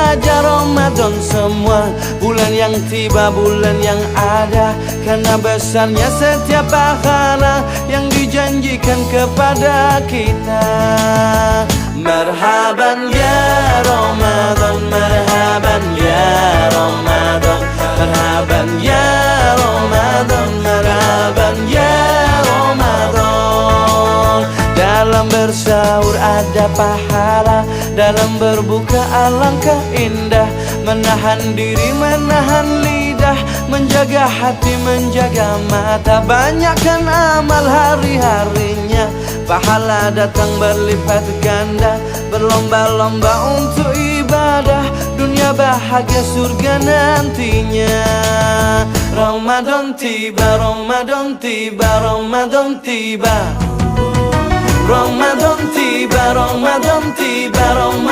saja Ramadan semua, bulan yang tiba, bulan yang ada, karena besarnya setiap pahala yang dijanjikan kepada kita. Marhaban ya Ramadan, marhaban ya Ramadan, marhaban ya Ramadan, marhaban ya Ramadan. Dalam bersahur ada pahala, dalam berbuka alangkah indah. Menahan diri, menahan lidah, menjaga hati, menjaga mata. Banyakkan amal hari-harinya, pahala datang berlipat ganda. Berlomba-lomba untuk ibadah, dunia bahagia surga nantinya. Ramadan tiba, Ramadan tiba, Ramadan tiba, Ramadan tiba, Ramadan tiba, Ramadan